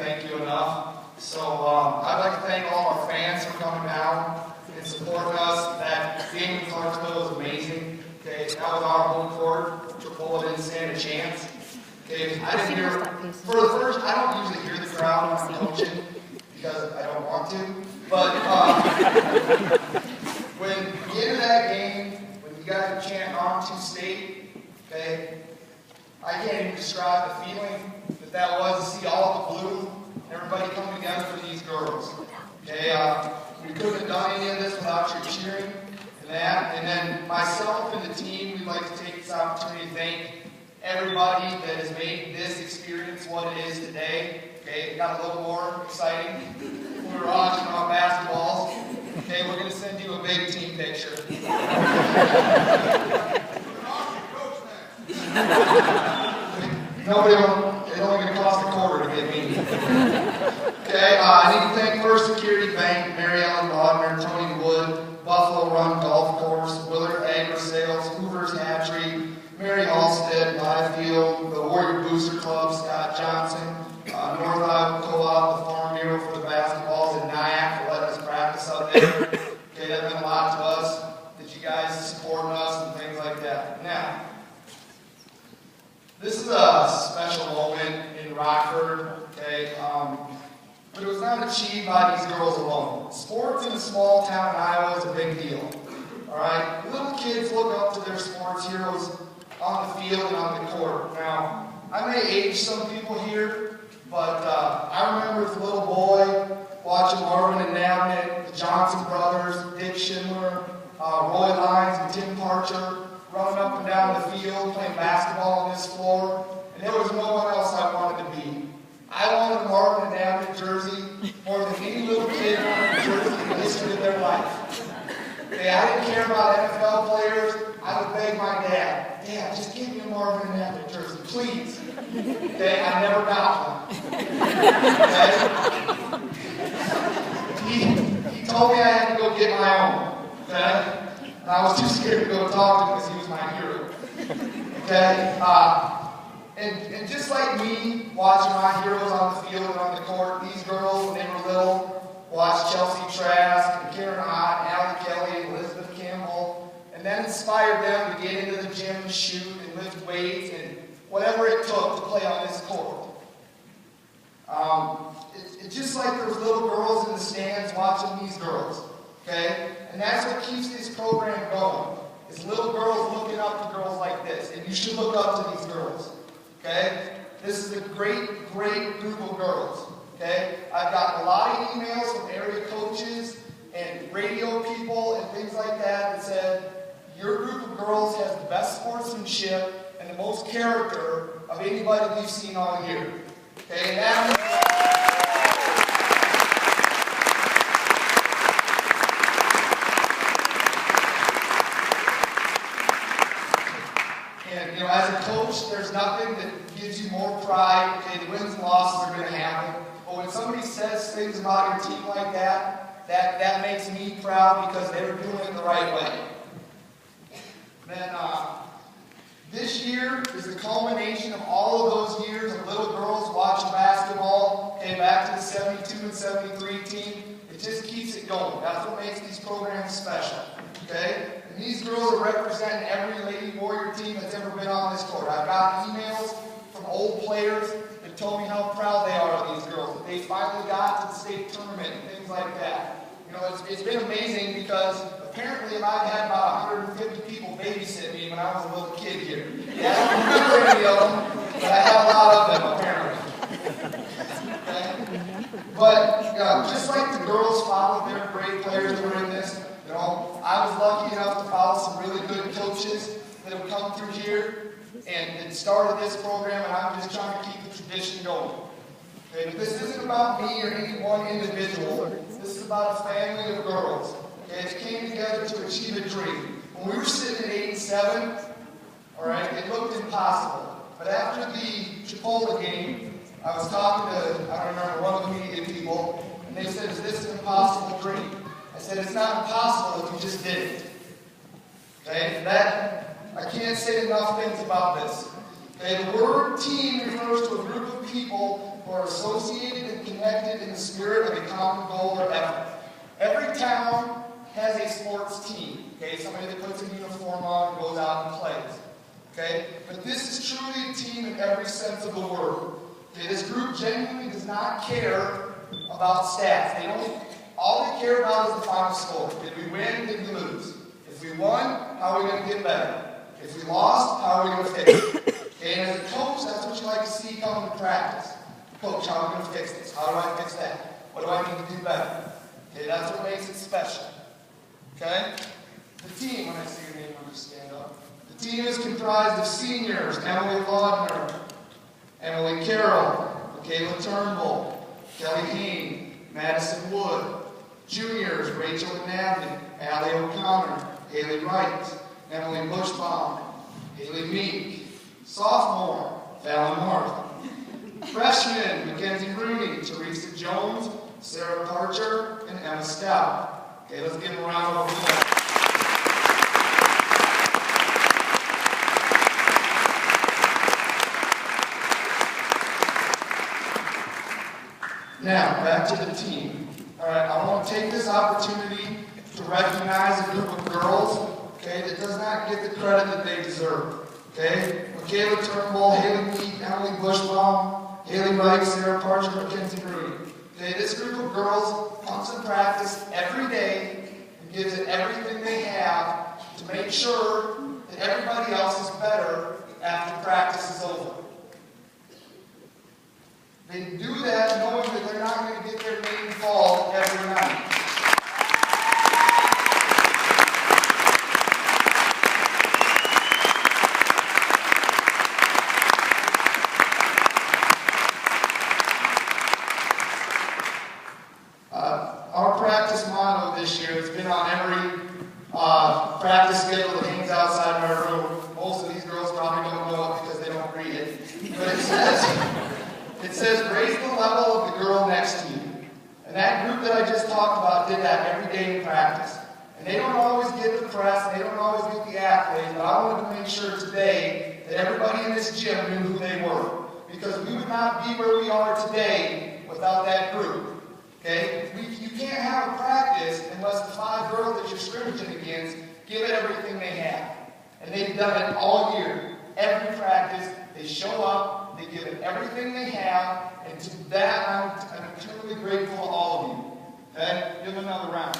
thank you enough. So I'd like to thank all our fans for coming down and supporting us. That game in Clarksville was amazing. Okay, that was our home court. Chipola didn't stand a chance. Okay, I didn't hear, for the first, I don't usually hear the crowd when I'm coaching because I don't want to. But when you get into that game, when you guys are chanting on to state, okay, I can't even describe the feeling that was to see all the blue, everybody coming together for these girls. Okay, we couldn't have done any of this without your cheering and that. And then myself and the team, we'd like to take this opportunity to thank everybody that has made this experience what it is today. Okay, it got a little more exciting when we were watching on basketballs. Okay, we're going to send you a big team picture. Nobody will, it's only going to cost a quarter to get me. Okay, I need to thank First Security Bank, Mary Ellen Wagner, Tony Wood, Buffalo Run Golf Course, Willard Agri Sales, Hoover's Hatchery, Mary Halstead, Byfield, the Warrior Booster Club, Scott Johnson, North Iowa Co-op, the Farm Bureau for the basketballs, and NIAC for letting us practice up there. Okay, that meant a lot to us, that you guys supporting us and things like that. Now, this is a special moment in Rockford, okay, but it was not achieved by these girls alone. Sports in a small town in Iowa is a big deal, all right? Little kids look up to their sports heroes on the field and on the court. Now, I may age some people here, but I remember as a little boy watching Marvin and Nabnett, the Johnson brothers, Dick Schindler, Roy Lyons, and Tim Parcher, running up and down the field, playing basketball on this floor, and there was no one else I wanted to be. I wanted a Marvin and Nabnett jersey more than any little kid wanted a jersey in the history of their life. Okay, I didn't care about NFL players. I would beg my dad, Dad, just give me a Marvin and Nabnett jersey, please. Okay, I never got one. Okay? He told me I had to go get my own. Okay? And I was too scared to go talk to him because he was my hero. Okay? And just like me, watching my heroes on the field and on the court, these girls, when they were little, watched Chelsea Trask and Karen Ott, and Allie Kelly, and Elizabeth Campbell, and that inspired them to get into the gym and shoot and lift weights and whatever it took to play on this court. It's just like there's little girls in the stands watching these girls. Okay? And that's what keeps this program going. Is little girls looking up to girls like this. And you should look up to these girls. Okay? This is a great, great group of girls. Okay? I've gotten a lot of emails from area coaches and radio people and things like that that said, your group of girls has the best sportsmanship and the most character of anybody we've seen all year. Okay? And that And, as a coach, there's nothing that gives you more pride. Okay, the wins and losses are going to happen. But when somebody says things about your team like that, that makes me proud because they were doing it the right way. Then, this year is the culmination of all of those years of little girls watching basketball. Okay, back to the 72 and 73 team. It just keeps it going. That's what makes these programs special. Okay? And these girls are representing every Lady Warrior team that's ever been on this court. I've got emails from old players that told me how proud they are of these girls, that they finally got to the state tournament and things like that. It's been amazing because apparently I've had about 150 people babysit me when I was a little kid here. Yeah, I don't remember any of them, but I had a lot of them apparently. Okay? But just like the girls followed their great players that were in this, I was lucky enough to follow some really good coaches that have come through here and started this program, and I'm just trying to keep the tradition going. Okay, but this isn't about me or any one individual. This is about a family of girls. Okay, that came together to achieve a dream. When we were sitting at 8 and 7, all right, it looked impossible. But after the Chipola game, I was talking to, I don't remember, one of the media people, and they said, is this an impossible dream? I said, it's not impossible if you just did it. Okay, I can't say enough things about this. Okay, the word team refers to a group of people who are associated and connected in the spirit of a common goal or effort. Every town has a sports team, okay? Somebody that puts a uniform on and goes out and plays, okay? But this is truly a team in every sense of the word. Okay, this group genuinely does not care about stats. All they care about is the final score. Did we win? Did we lose? If we won, how are we going to get better? If we lost, how are we going to fix it? Okay, and as a coach, that's what you like to see come to practice. Coach, how are we going to fix this? How do I fix that? What do I need to do better? Okay, that's what makes it special. Okay? The team, when I say your name, I'm just stand up. The team is comprised of seniors, Emily Laudner, Emily Carroll, Michaela Turnbull, Kelly Hain, Madison Wood. Juniors, Rachel Navin, Allie O'Connor, Haley Wright, Emily Bushbaum, Haley Meek. Sophomore, Fallon North. Freshmen, Mackenzie Rooney, Teresa Jones, Sarah Parcher, and Emma Stout. Okay, let's give them a round of applause. Now, back to the team. All right, I want to take this opportunity to recognize a group of girls, okay, that does not get the credit that they deserve. Okay, Michaela Turnbull, Haley Meek, Emily Bushbaum, Haley Wright, Sarah Parcher, Mackenzie Rooney. Okay, this group of girls comes to practice every day and gives it everything they have to make sure that everybody else is better after practice is over. They do that knowing that they're not going to get their main call every night. Our practice motto this year has been on every practice schedule that hangs outside our room. Most of these girls probably don't know it because they don't read it. But it says, raise the level of the girl next to you. And that group that I just talked about did that every day in practice. And they don't always get the press, and they don't always get the accolades, but I wanted to make sure today that everybody in this gym knew who they were. Because we would not be where we are today without that group. Okay? You can't have a practice unless the 5 girls that you're scrimmaging against give it everything they have. And they've done it all year. Every practice, they show up, they give it everything they have, and to that I'm eternally grateful to all of you. Okay? Give them another round.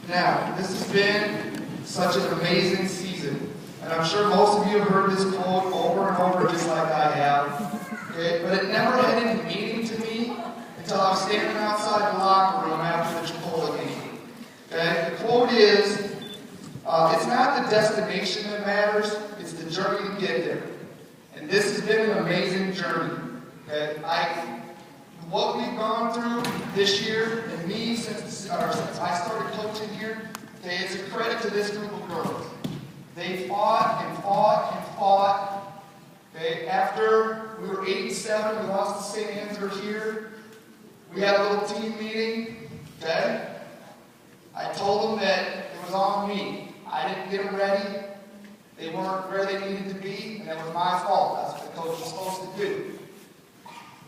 Now, this has been such an amazing season, and I'm sure most of you have heard this quote over and over just like I have, okay? But it never had any meaning to me until I was standing outside the locker room after the Chipotle game. Okay? The quote is, it's not the destination that matters, it's the journey to get there. And this has been an amazing journey. Okay? What we've gone through this year, and me since I started coaching here, okay, it's a credit to this group of girls. They fought and fought and fought. Okay, after we were 8-7, we lost to St. Andrew here. We had a little team meeting. Okay, I told them that it was on me. I didn't get them ready. They weren't where they needed to be, and that was my fault. That's what the coach was supposed to do.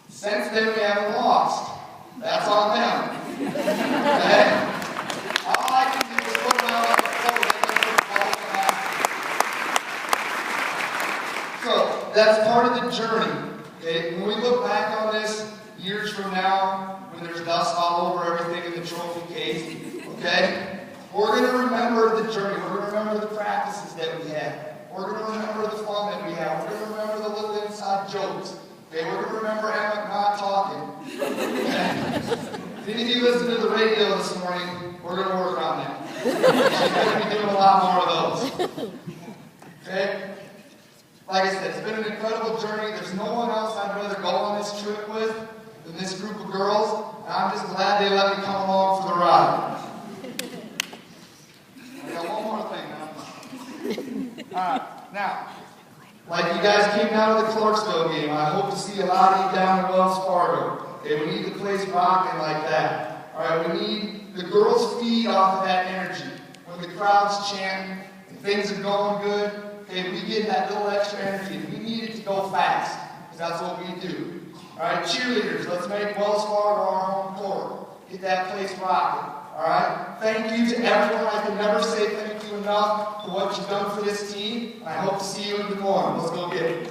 Since then, we haven't lost. That's on them. Okay? All I can do is put them out on the floor and so, that's part of the journey. Okay? When we look back on this years from now, when there's dust all over everything in the trophy case, okay? We're going to remember the journey. We're going to remember the practices that we had. We're going to remember the fun that we had. We're going to remember the little inside jokes. Okay, we're going to remember Emmett not talking. If any of you listen to the radio this morning, we're going to work on that. She's going to be doing a lot more of those. Okay? Like I said, it's been an incredible journey. There's no one else I'd rather go on this trip with than this group of girls. And I'm just glad they let me come along for the ride. I got one more Now, like you guys came down to the Clarksville game, I hope to see a lot of you down in Wells Fargo. Okay, we need the place rocking like that. All right, we need the girls feed off of that energy. When the crowd's chanting and things are going good, okay, we get that little extra energy, and we need it to go fast, because that's what we do. All right, cheerleaders, let's make Wells Fargo our home court. Get that place rocking. All right, thank you to everyone. I can never say thank you enough for what you've done for this team. I hope to see you in Des Moines. Let's go get it.